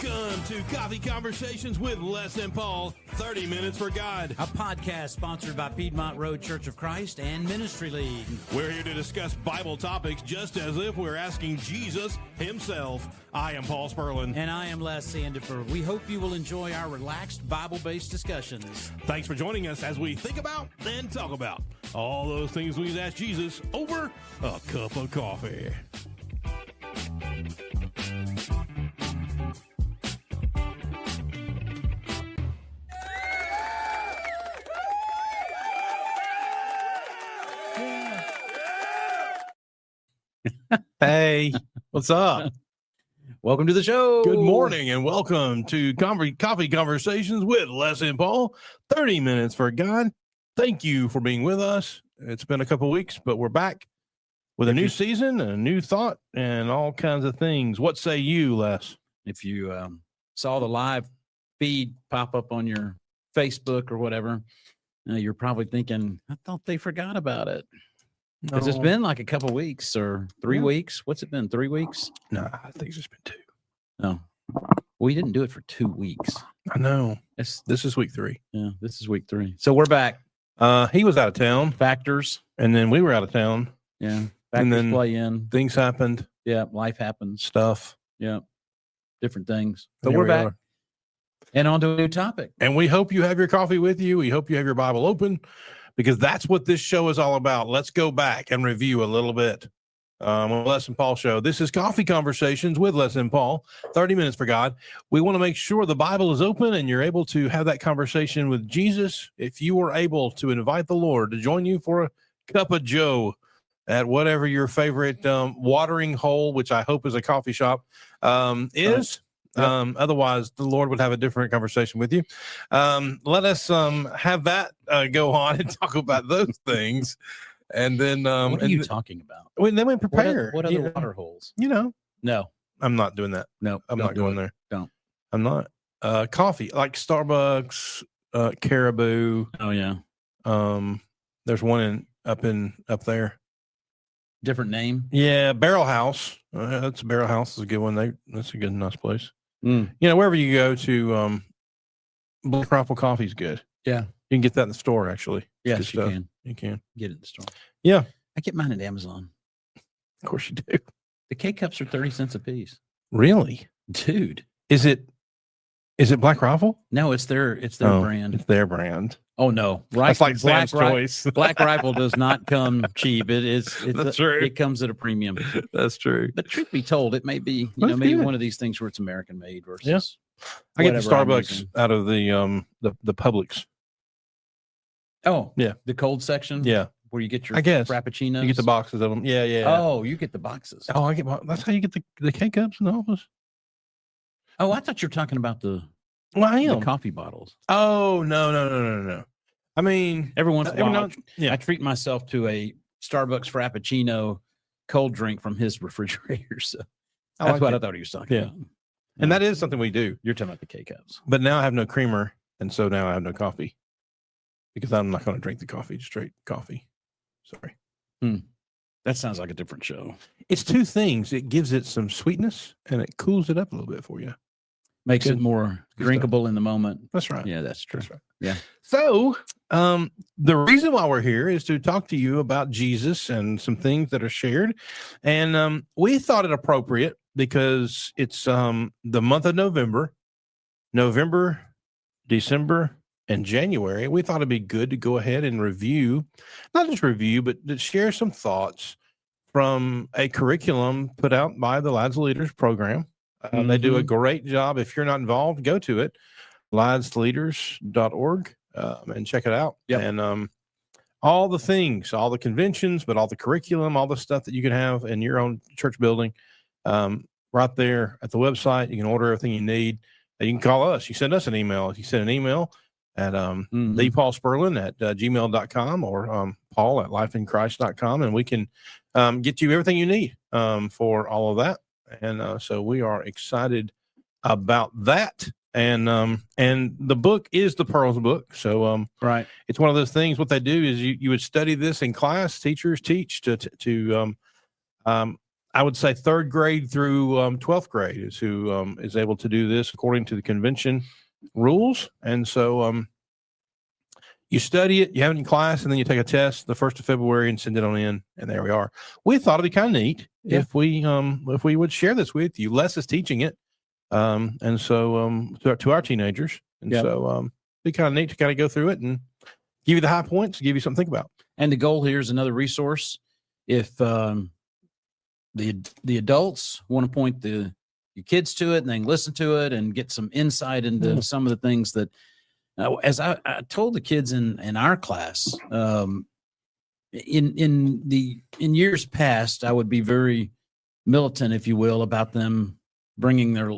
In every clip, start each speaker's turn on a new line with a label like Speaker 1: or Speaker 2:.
Speaker 1: Welcome to Coffee Conversations with Les and Paul, 30 Minutes for God.
Speaker 2: A podcast sponsored by Piedmont Road Church of Christ and Ministry League.
Speaker 1: We're here to discuss Bible topics just as if we're asking Jesus himself. I am Paul Sperlin.
Speaker 2: And I am Les Sandiford. We hope you will enjoy our relaxed Bible-based discussions.
Speaker 1: Thanks for joining us as we think about and talk about all those things we ask Jesus over a cup of coffee.
Speaker 3: Hey, what's up?
Speaker 2: Welcome to the show.
Speaker 1: Good morning and welcome to Coffee Conversations with Les and Paul, 30 Minutes for God. Thank you for being with us. It's been a couple weeks, but we're back with a new season, a new thought, and all kinds of things. What say you, Les?
Speaker 2: If you saw the live feed pop up on your Facebook or whatever, you're probably thinking, I thought they forgot about it. Because it's been like a couple weeks or 3 weeks. What's it been? 3 weeks?
Speaker 1: No, I think it's just been 2.
Speaker 2: No. We didn't do it for 2 weeks.
Speaker 1: I know.
Speaker 2: This
Speaker 1: is week 3.
Speaker 2: Yeah, this is week 3. So we're back.
Speaker 1: He was out of town.
Speaker 2: Factors.
Speaker 1: And then we were out of town.
Speaker 2: Yeah. Factors
Speaker 1: And then
Speaker 2: play in.
Speaker 1: things happened.
Speaker 2: Yeah. Life happens.
Speaker 1: Stuff.
Speaker 2: Yeah. Different things. But
Speaker 1: Here
Speaker 2: we're
Speaker 1: we
Speaker 2: back.
Speaker 1: are.
Speaker 2: And on to a new topic.
Speaker 1: And we hope you have your coffee with you. We hope you have your Bible open, because that's what this show is all about. Let's go back and review a little bit. On Les and Paul show. This is Coffee Conversations with Les and Paul, 30 Minutes for God. We want to make sure the Bible is open and you're able to have that conversation with Jesus. If you were able to invite the Lord to join you for a cup of joe at whatever your favorite watering hole, which I hope is a coffee shop, is. Yep. Otherwise, the Lord would have a different conversation with you. Let us have that go on and talk about those things. And then
Speaker 2: What are you talking about?
Speaker 1: then we prepare.
Speaker 2: What other water holes?
Speaker 1: No,
Speaker 2: No.
Speaker 1: I'm not doing that.
Speaker 2: No.
Speaker 1: I'm not going there.
Speaker 2: Don't.
Speaker 1: I'm not. Coffee, like Starbucks, Caribou.
Speaker 2: Oh, yeah.
Speaker 1: There's one up there.
Speaker 2: Different name?
Speaker 1: Yeah, Barrel House. That's Barrel House is a good one. That's a good, nice place.
Speaker 2: Mm.
Speaker 1: You know, wherever you go to, Black Rifle Coffee is good.
Speaker 2: Yeah.
Speaker 1: You can get that in the store, actually.
Speaker 2: Yes, you can.
Speaker 1: You can.
Speaker 2: Get it in the store.
Speaker 1: Yeah.
Speaker 2: I get mine at Amazon.
Speaker 1: Of course you do.
Speaker 2: The K-Cups are 30 cents a piece.
Speaker 1: Really?
Speaker 2: Dude.
Speaker 1: Is it Black Rifle?
Speaker 2: No, it's their brand.
Speaker 1: It's their brand.
Speaker 2: Oh, no.
Speaker 1: That's like Sam's Choice.
Speaker 2: Black Rifle does not come cheap.
Speaker 1: That's true.
Speaker 2: It comes at a premium.
Speaker 1: That's true.
Speaker 2: But truth be told, it may be,
Speaker 1: That's
Speaker 2: maybe
Speaker 1: good.
Speaker 2: one of these things where it's American made versus
Speaker 1: I get the
Speaker 2: whatever I'm
Speaker 1: Starbucks
Speaker 2: using.
Speaker 1: out of the Publix.
Speaker 2: Oh,
Speaker 1: Yeah.
Speaker 2: The cold section?
Speaker 1: Yeah.
Speaker 2: Where you get your
Speaker 1: I guess.
Speaker 2: Frappuccinos?
Speaker 1: You get the boxes of them. Yeah, yeah.
Speaker 2: Oh, you get the boxes.
Speaker 1: Oh, that's how you get the K-Cups in the office.
Speaker 2: Oh, I thought you were talking about the
Speaker 1: Well, I am.
Speaker 2: coffee bottles.
Speaker 1: Oh, no. I mean,
Speaker 2: Every once in a
Speaker 1: every
Speaker 2: while,
Speaker 1: now- yeah.
Speaker 2: I treat myself to a Starbucks Frappuccino cold drink from his refrigerator. So
Speaker 1: I
Speaker 2: that's
Speaker 1: like
Speaker 2: what
Speaker 1: it.
Speaker 2: I thought he was talking
Speaker 1: Yeah.
Speaker 2: about.
Speaker 1: And that is something we do.
Speaker 2: You're talking about the K-Cups.
Speaker 1: But now I have no creamer, and so now I have no coffee because I'm not going to drink the coffee, just straight coffee. Sorry.
Speaker 2: That sounds like a different show.
Speaker 1: It's two things. It gives it some sweetness, and it cools it up a little bit for you.
Speaker 2: Makes
Speaker 1: Good.
Speaker 2: it more
Speaker 1: Good
Speaker 2: drinkable in the moment.
Speaker 1: That's right.
Speaker 2: Yeah, that's true.
Speaker 1: That's right.
Speaker 2: Yeah.
Speaker 1: So, the reason why we're here is to talk to you about Jesus and some things that are shared. And we thought it appropriate because it's the month of November, December, and January. We thought it'd be good to go ahead and review, not just review, but to share some thoughts from a curriculum put out by the Lads Leaders program. They do a great job. If you're not involved, go to it, ladsleaders.org, and check it out.
Speaker 2: Yep.
Speaker 1: And all the things, all the conventions, but all the curriculum, all the stuff that you can have in your own church building, right there at the website. You can order everything you need. You can call us. You send us an email. You send an email at the Paul Sperlin at gmail.com or Paul at lifeinchrist.com, and we can get you everything you need for all of that. And so we are excited about that. And the book is the Pearls book. So
Speaker 2: Right.
Speaker 1: it's one of those things. What they do is you would study this in class. Teachers teach to I would say third grade through 12th grade is who is able to do this according to the convention rules. And so you study it, you have it in class, and then you take a test the 1st of February and send it on in. And there we are. We thought it'd be kind of neat if we would share this with you. Les is teaching it. And so to our teenagers. And so be kind of neat to kind of go through it and give you the high points, give you something to think about.
Speaker 2: And the goal here is another resource. If the adults want to point your kids to it and they can listen to it and get some insight into some of the things that, as I told the kids in our class, in years past, I would be very militant, if you will, about them bringing their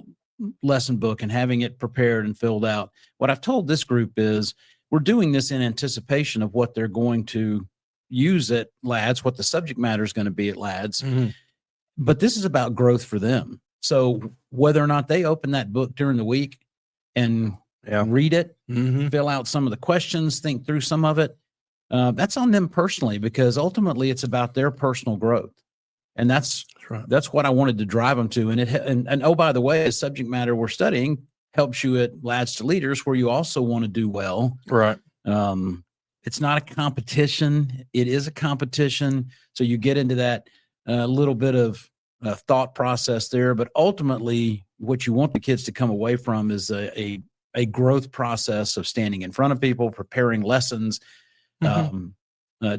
Speaker 2: lesson book and having it prepared and filled out. What I've told this group is we're doing this in anticipation of what they're going to use at LADS, what the subject matter is going to be at LADS.
Speaker 1: Mm-hmm.
Speaker 2: But this is about growth for them. So whether or not they open that book during the week and read it, fill out some of the questions, think through some of it, that's on them personally, because ultimately it's about their personal growth. And that's what I wanted to drive them to. And oh, by the way, the subject matter we're studying helps you at LADS to Leaders, where you also want to do well.
Speaker 1: Right.
Speaker 2: It's not a competition. It is a competition. So you get into that little bit of thought process there. But ultimately, what you want the kids to come away from is a growth process of standing in front of people, preparing lessons,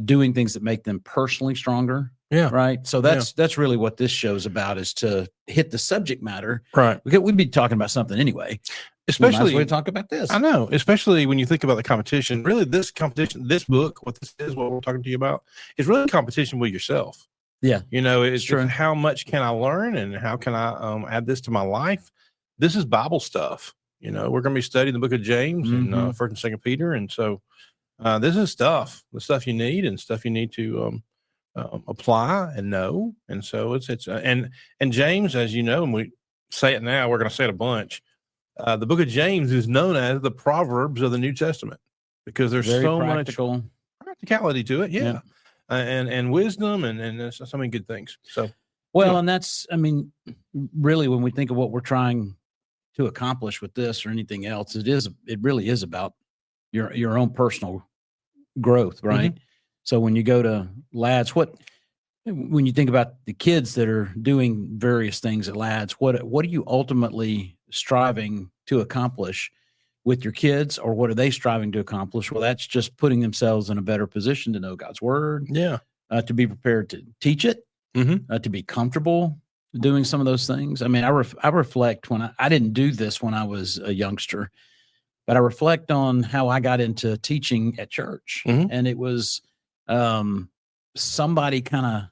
Speaker 2: doing things that make them personally stronger.
Speaker 1: Yeah.
Speaker 2: Right. So that's really what this show's about, is to hit the subject matter.
Speaker 1: Right.
Speaker 2: We'd be talking about something anyway.
Speaker 1: Especially
Speaker 2: we talk about this.
Speaker 1: I know, especially when you think about the competition. Really, this competition, this book, what this is, what we're talking to you about, is really competition with yourself.
Speaker 2: Yeah.
Speaker 1: You know, it's how much can I learn and how can I add this to my life? This is Bible stuff. You know, we're going to be studying the book of James and 1st and 2nd Peter. And so this is the stuff you need and stuff you need to apply and know. And so it's and James, as you know, and we say it now, we're going to say it a bunch. The book of James is known as the Proverbs of the New Testament because there's so much practicality to it. Yeah. And wisdom and so many good things. So,
Speaker 2: and that's, I mean, really, when we think of what we're trying to accomplish with this or anything else, it really is about your own personal growth, right? So when you go to LADS, when you think about the kids that are doing various things at LADS, what are you ultimately striving to accomplish with your kids, or what are they striving to accomplish? Well, that's just putting themselves in a better position to know God's word, to be prepared to teach it, to be comfortable doing some of those things. I mean, I reflect when I didn't do this when I was a youngster, but I reflect on how I got into teaching at church, and it was somebody kind of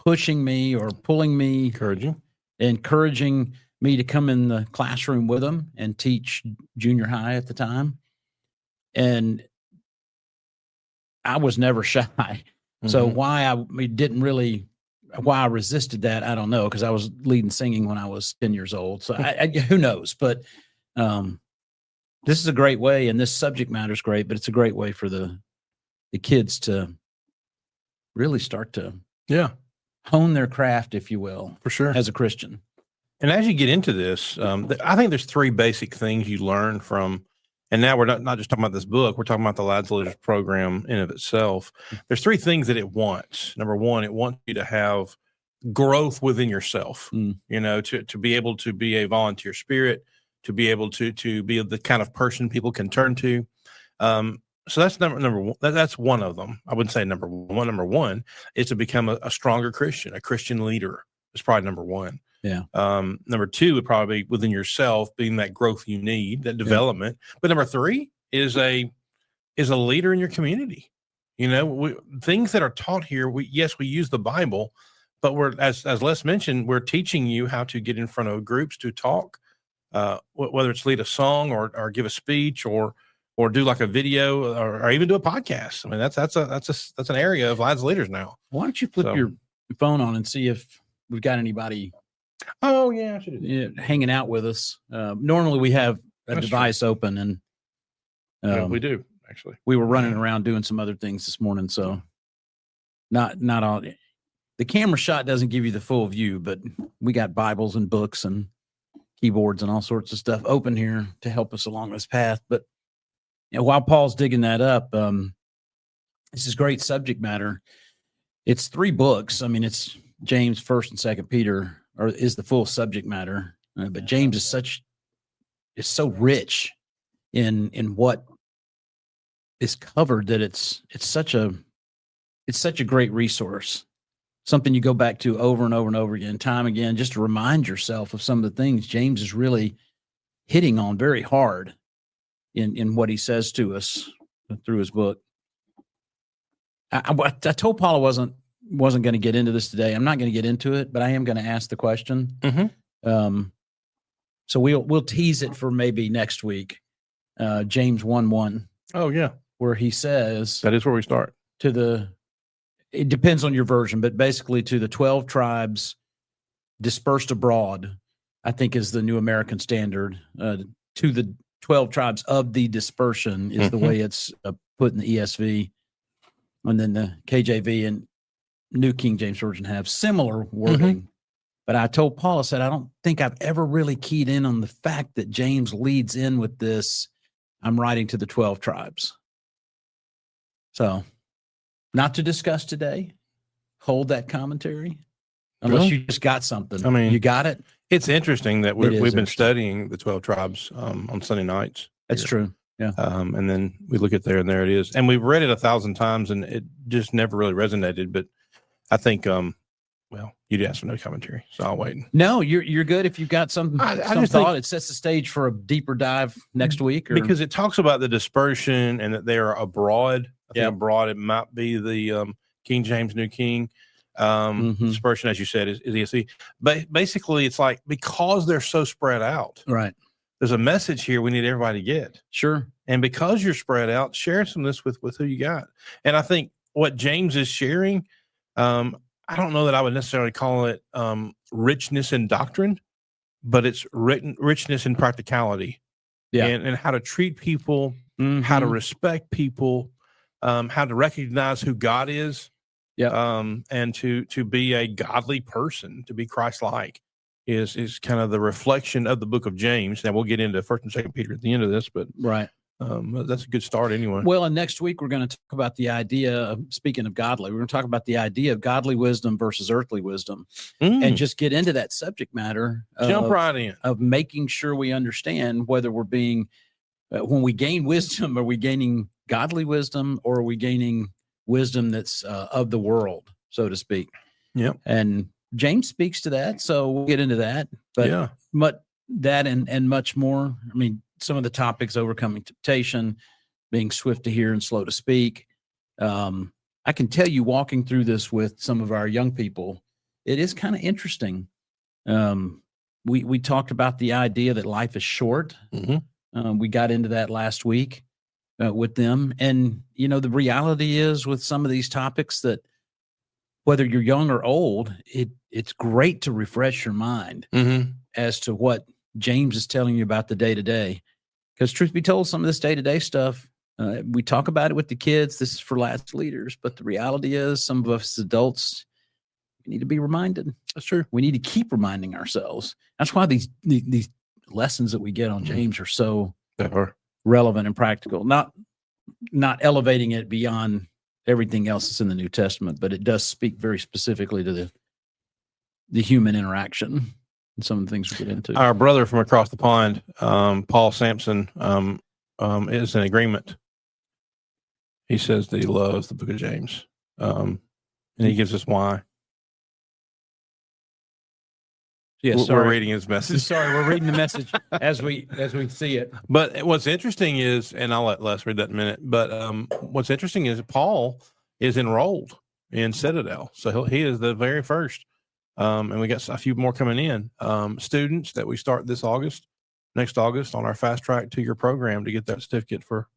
Speaker 2: pushing me or pulling me, encouraging me to come in the classroom with them and teach junior high at the time. And I was never shy. So why I resisted that, I don't know, because I was leading singing when I was 10 years old. So who knows? But this is a great way, and this subject matter is great, but it's a great way for the kids to really start to hone their craft, if you will,
Speaker 1: for sure,
Speaker 2: as a Christian.
Speaker 1: And as you get into this, I think there's 3 basic things you learn from, and now we're not just talking about this book, we're talking about the LADS Leaders program in of itself. There's 3 things that it wants. Number 1, it wants you to have growth within yourself, you know, to be able to be a volunteer spirit, to be able to be the kind of person people can turn to. So that's number 1. That's one of them. I wouldn't say number 1. Number 1 is to become a stronger Christian, a Christian leader. Is probably number 1.
Speaker 2: Yeah.
Speaker 1: Number 2 would probably be within yourself, being that growth you need, that development. But number 3 is a leader in your community. You know, things that are taught here. We use the Bible, but we're as Les mentioned, we're teaching you how to get in front of groups to talk, whether it's lead a song or give a speech or do like a video or even do a podcast. I mean, that's an area of LADS Leaders now.
Speaker 2: Why don't you flip your phone on and see if we've got anybody?
Speaker 1: Oh yeah, I should do that.
Speaker 2: Hanging out with us. Normally we have a device open, and
Speaker 1: we do actually.
Speaker 2: We were running around doing some other things this morning, so not all. the camera shot doesn't give you the full view, but we got Bibles and books and keyboards and all sorts of stuff open here to help us along this path. But while Paul's digging that up, this is great subject matter. It's 3 books. I mean, it's James, 1st and 2nd Peter, or is the full subject matter. But James is so rich in what is covered that it's such a great resource. Something you go back to over and over and over again, time again, just to remind yourself of some of the things James is really hitting on very hard in what he says to us through his book. I told Paul I wasn't going to get into this today. I'm not going to get into it, but I am going to ask the question.
Speaker 1: Mm-hmm.
Speaker 2: So we'll tease it for maybe next week. James 1:1.
Speaker 1: Oh yeah,
Speaker 2: where he says
Speaker 1: that is where we start.
Speaker 2: It depends on your version, but basically to the 12 tribes dispersed abroad, I think is the New American Standard. To the 12 tribes of the dispersion is the way it's put in the ESV. And then the KJV and New King James Version have similar wording. But I told Paul, I said, I don't think I've ever really keyed in on the fact that James leads in with this, I'm writing to the 12 tribes. So, not to discuss today. Hold that commentary. Unless you just got something.
Speaker 1: I mean,
Speaker 2: you got it?
Speaker 1: It's interesting that we've been
Speaker 2: interesting.
Speaker 1: studying the 12 tribes on Sunday nights.
Speaker 2: That's
Speaker 1: here.
Speaker 2: true. Yeah.
Speaker 1: And then we look at there and there it is. And we've read it 1,000 times and it just never really resonated. But I think, well, you'd ask for no commentary, so I'll wait.
Speaker 2: No, you're good if you've got some
Speaker 1: I
Speaker 2: thought.
Speaker 1: just think-
Speaker 2: It sets the stage for a deeper dive next week. Or,
Speaker 1: Because it talks about the dispersion and that they are abroad. I think
Speaker 2: Yeah.
Speaker 1: abroad, it might be the King James New King. Dispersion, as you said, is ESV. But basically, it's like because they're so spread out,
Speaker 2: right.
Speaker 1: there's a message here we need everybody to get.
Speaker 2: Sure.
Speaker 1: And because you're spread out, share some of this with who you got. And I think what James is sharing, I don't know that I would necessarily call it richness in doctrine, but it's richness in practicality.
Speaker 2: Yeah.
Speaker 1: And how to treat people, how to respect people, how to recognize who God is.
Speaker 2: Yeah.
Speaker 1: And to be a godly person, to be Christ-like is kind of the reflection of the book of James. Now we'll get into 1st and 2nd Peter at the end of this, but
Speaker 2: Right.
Speaker 1: That's a good start anyway.
Speaker 2: Well, and next week we're going to talk about the idea of, speaking of godly, we're going to talk about the idea of godly wisdom versus earthly wisdom and just get into that subject matter.
Speaker 1: Jump right in.
Speaker 2: Of making sure we understand whether we're being, when we gain wisdom, are we gaining godly wisdom or are we gaining wisdom that's of the world, so to speak?
Speaker 1: Yep.
Speaker 2: And James speaks to that, so we'll get into that. But
Speaker 1: yeah.
Speaker 2: That and much more. I mean, some of the topics: overcoming temptation, being swift to hear and slow to speak. I can tell you, walking through this with some of our young people, it is kind of interesting. We talked about the idea that life is short. We got into that last week with them, and you know, the reality is with some of these topics that whether you're young or old, it's great to refresh your mind as to what James is telling you about the day-to-day. Because truth be told, some of this day-to-day stuff, we talk about it with the kids. This is for last leaders. But the reality is some of us adults, we need to be reminded.
Speaker 1: That's true.
Speaker 2: We need to keep reminding ourselves. That's why these lessons that we get on James are so relevant and practical. Not elevating it beyond everything else that's in the New Testament, but it does speak very specifically to the human interaction and some of the things we get into.
Speaker 1: Our brother from across the pond, Paul Sampson, is in agreement. He says that he loves the book of James, and he gives us why.
Speaker 2: Yes,
Speaker 1: we're reading his message.
Speaker 2: Sorry, we're reading the message as we see it.
Speaker 1: But what's interesting is, and I'll let Les read that in a minute, but what's interesting is Paul is enrolled in Citadel. So he is the very first. And we got a few more coming in. Students that we start next August on our fast track 2-year program to get that certificate for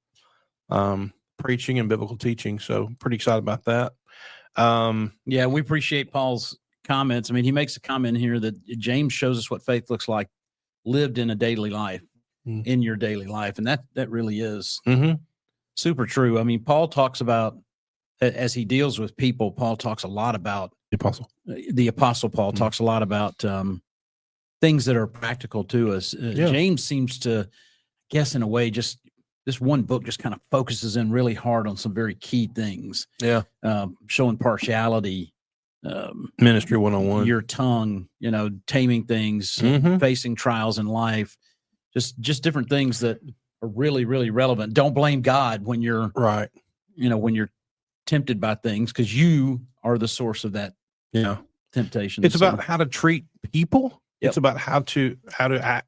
Speaker 1: preaching and biblical teaching. So pretty excited about that.
Speaker 2: Yeah, we appreciate Paul's comments. I mean, he makes a comment here that James shows us what faith looks like lived in a daily life, in your daily life. And that really is super true. I mean, Paul talks about, as he deals with people, Paul talks a lot about
Speaker 1: The apostle.
Speaker 2: The Apostle Paul
Speaker 1: Mhm.
Speaker 2: talks a lot about things that are practical to us.
Speaker 1: Yeah.
Speaker 2: James seems to, guess in a way, just this one book just kind of focuses in really hard on some very key things,
Speaker 1: Yeah.
Speaker 2: showing partiality,
Speaker 1: Ministry 101.
Speaker 2: your tongue, taming things,
Speaker 1: Mhm.
Speaker 2: facing trials in life, just different things that are really, really relevant. Don't blame God when you're,
Speaker 1: Right.
Speaker 2: when you're tempted by things, because you are the source of that
Speaker 1: Yeah.
Speaker 2: temptation.
Speaker 1: It's about how to treat people.
Speaker 2: Yep.
Speaker 1: It's about how to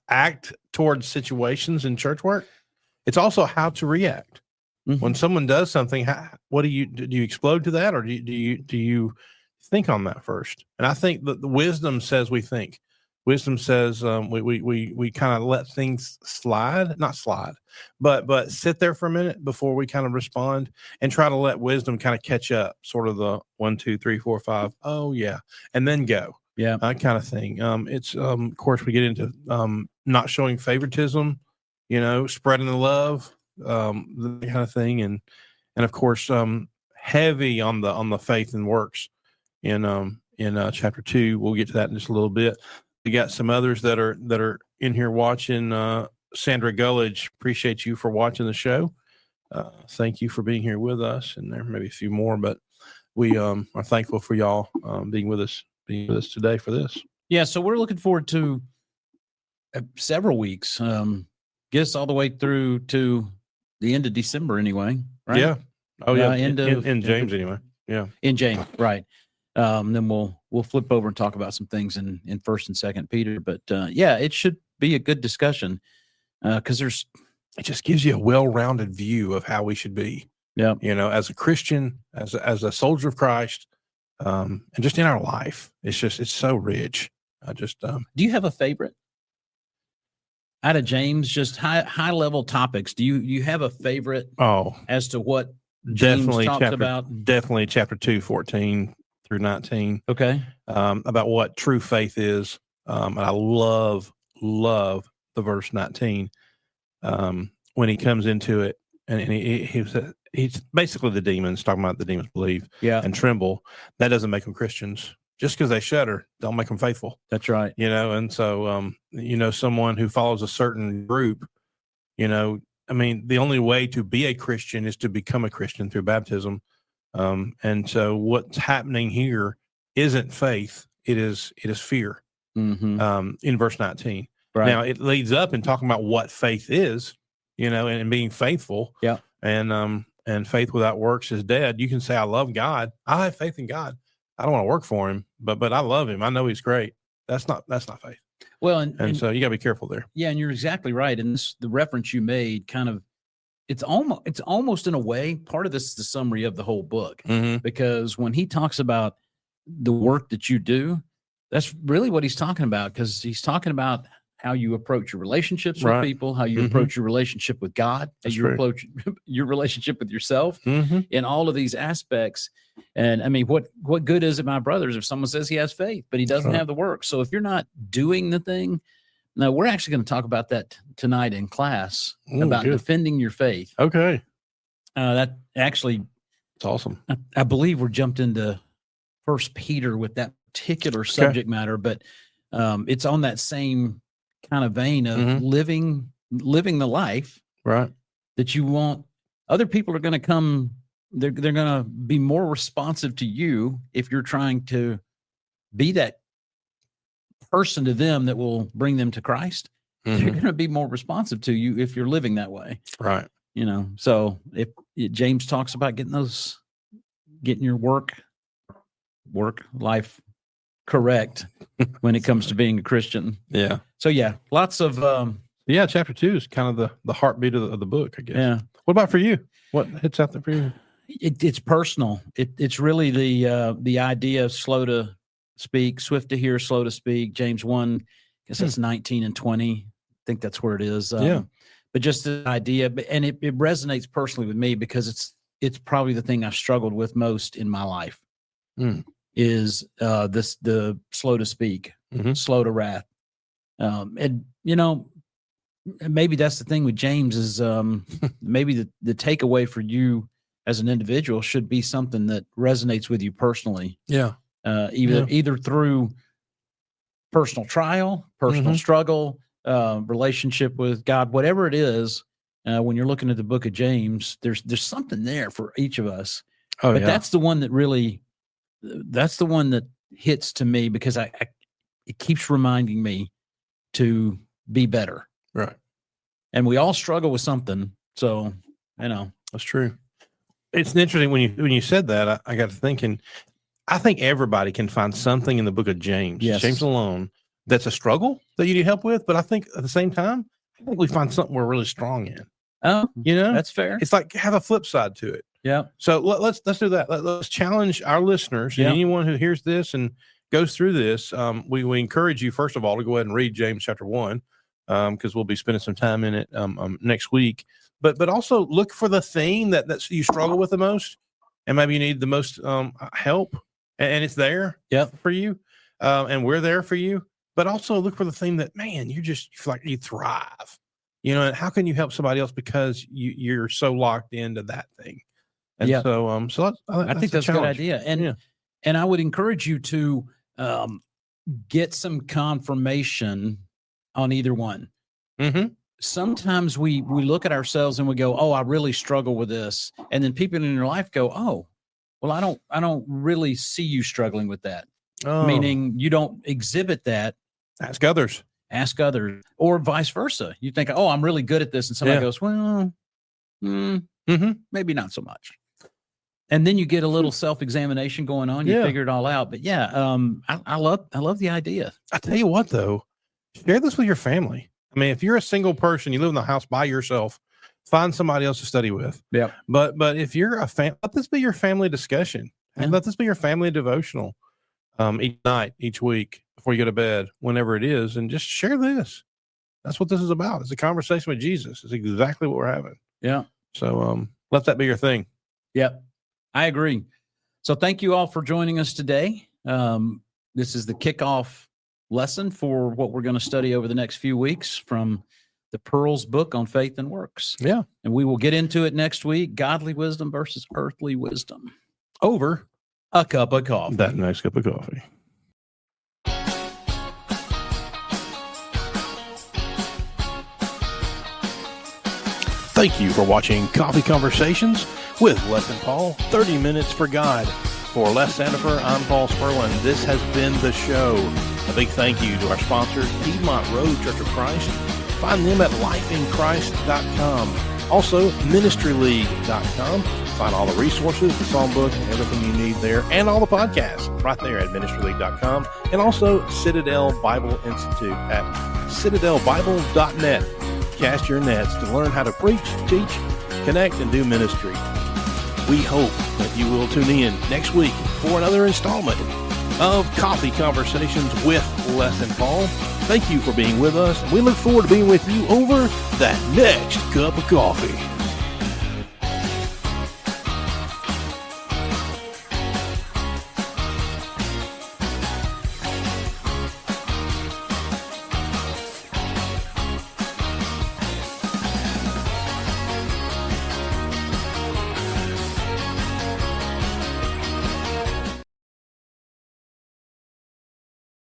Speaker 1: act towards situations in church work. It's also how to react when someone does something. What do you explode to that, or do you think on that first? And I think that the wisdom says we think. Wisdom says we kind of let things slide, not slide, but sit there for a minute before we kind of respond, and try to let wisdom kind of catch up. Sort of the 1, 2, 3, 4, 5. Oh yeah, and then go.
Speaker 2: Yeah.
Speaker 1: Kind of thing. It's of course we get into not showing favoritism, spreading the love, the kind of thing, and of course heavy on the faith and works in chapter 2. We'll get to that in just a little bit. We got some others that are in here watching. Sandra Gullidge, appreciate you for watching the show. Thank you for being here with us, and there may be a few more, but we are thankful for y'all being with us today for this.
Speaker 2: Yeah, so we're looking forward to several weeks. Get us all the way through to the end of December, anyway. Right?
Speaker 1: Yeah. Oh yeah.
Speaker 2: In
Speaker 1: James anyway. Yeah.
Speaker 2: In James, right? Then we'll flip over and talk about some things in First and Second Peter. But yeah, it should be a good discussion because
Speaker 1: it just gives you a well-rounded view of how we should be.
Speaker 2: Yeah.
Speaker 1: As a Christian, as a soldier of Christ. And just in our life, it's so rich.
Speaker 2: Do you have a favorite out of James? Just high level topics. Do you have a favorite? As to what James talks about?
Speaker 1: Definitely chapter 2, 14 through 19.
Speaker 2: Okay.
Speaker 1: About what true faith is. And I love the verse 19 when he comes into it, and he's basically the demons, talking about the demons believe and tremble. That doesn't make them Christians. Just because they shudder don't make them faithful.
Speaker 2: That's right.
Speaker 1: And so someone who follows a certain group, the only way to be a Christian is to become a Christian through baptism. And so what's happening here isn't faith, it is fear. In verse 19.
Speaker 2: Right.
Speaker 1: Now it leads up in talking about what faith is, and being faithful.
Speaker 2: Yeah.
Speaker 1: And faith without works is dead. You can say, I love God. I have faith in God. I don't want to work for him, but I love him. I know he's great. That's not faith.
Speaker 2: Well,
Speaker 1: and so you gotta be careful there.
Speaker 2: Yeah. And you're exactly right. And the reference you made it's almost in a way, part of this is the summary of the whole book, because when he talks about the work that you do, that's really what he's talking about, because he's talking about how you approach your relationships with people, how you approach your relationship with God, how you approach your relationship with yourself in all of these aspects. And I mean, what good is it, my brothers, if someone says he has faith, but he doesn't have the work? So if you're not doing the thing, no, we're actually going to talk about that tonight in class about defending your faith.
Speaker 1: Okay.
Speaker 2: That actually,
Speaker 1: it's awesome.
Speaker 2: I believe we're jumped into First Peter with that particular subject matter, but it's on that same kind of vein of living the life that you want. Other people are going to come. They're going to be more responsive to you if you're trying to be that person to them that will bring them to Christ. They're going to be more responsive to you if you're living that way.
Speaker 1: Right.
Speaker 2: So if James talks about getting your work life correct when it comes to being a Christian.
Speaker 1: Yeah.
Speaker 2: So yeah, lots of
Speaker 1: chapter 2 is kind of the heartbeat of the book, I guess.
Speaker 2: Yeah.
Speaker 1: What about for you? What hits out there for you?
Speaker 2: It's personal. It's really the idea of slow to speak, swift to hear, slow to speak. James 1, I guess that's 19 and 20. I think that's where it is. But just the idea, and it resonates personally with me because it's probably the thing I've struggled with most in my life. Is the slow to speak, slow to wrath. And maybe that's the thing with James is maybe the takeaway for you as an individual should be something that resonates with you personally.
Speaker 1: Yeah.
Speaker 2: either through personal trial, personal struggle, relationship with God, whatever it is. When you're looking at the book of James, there's something there for each of us.
Speaker 1: Oh,
Speaker 2: But
Speaker 1: yeah.
Speaker 2: that's the one that hits to me because it keeps reminding me to be better.
Speaker 1: Right.
Speaker 2: And we all struggle with something. So,
Speaker 1: That's true. It's interesting when you said that, I got to thinking, I think everybody can find something in the book of James,
Speaker 2: Yes.
Speaker 1: James alone, that's a struggle that you need help with. But I think at the same time, I think we find something we're really strong in.
Speaker 2: oh,
Speaker 1: You know,
Speaker 2: that's fair.
Speaker 1: it's like have a flip side to it.
Speaker 2: Yeah.
Speaker 1: So let's do that. Let's challenge our listeners and
Speaker 2: Yeah.
Speaker 1: anyone who hears this and goes through this. We encourage you first of all to go ahead and read James chapter 1 because we'll be spending some time in it next week. But also look for the theme that you struggle with the most, and maybe you need the most help, and it's there for you, and we're there for you. But also look for the theme that, man, you feel like you thrive. You know, and how can you help somebody else because you're so locked into that thing? And so
Speaker 2: I think that's a good idea. And I would encourage you to get some confirmation on either one.
Speaker 1: Mm-hmm.
Speaker 2: Sometimes we look at ourselves and we go, oh, I really struggle with this. And then people in your life go, oh, well, I don't really see you struggling with that.
Speaker 1: Oh,
Speaker 2: Meaning you don't exhibit that.
Speaker 1: ask others.
Speaker 2: Ask others, or vice versa. You think, oh, I'm really good at this. And somebody goes, well, maybe not so much. And then you get a little self-examination going on. You figure it all out. But I love the idea.
Speaker 1: I tell you what, though, share this with your family. I mean, if you're a single person, you live in the house by yourself, find somebody else to study with.
Speaker 2: Yeah.
Speaker 1: But if you're a fan, let this be your family discussion. And let this be your family devotional each night, each week before you go to bed, whenever it is, and just share this. That's what this is about. It's a conversation with Jesus. It's exactly what we're having.
Speaker 2: Yeah.
Speaker 1: So let that be your thing.
Speaker 2: Yep. I agree. So thank you all for joining us today. This is the kickoff lesson for what we're going to study over the next few weeks from the Pearls book on faith and works.
Speaker 1: Yeah.
Speaker 2: And we will get into it next week. Godly wisdom versus earthly wisdom.
Speaker 1: Over
Speaker 2: A cup of coffee.
Speaker 1: that next cup of coffee. Thank you for watching Coffee Conversations with Les and Paul, 30 Minutes for God. For Les Sandifer, I'm Paul Sperlin. This has been the show. A big thank you to our sponsors, Piedmont Road Church of Christ. Find them at lifeinchrist.com. Also, ministryleague.com. Find all the resources, the song book, and everything you need there, and all the podcasts right there at ministryleague.com. And also Citadel Bible Institute at citadelbible.net. Cast your nets to learn how to preach, teach, connect, and do ministry. We hope that you will tune in next week for another installment of Coffee Conversations with Les and Paul. Thank you for being with us, and we look forward to being with you over that next cup of coffee.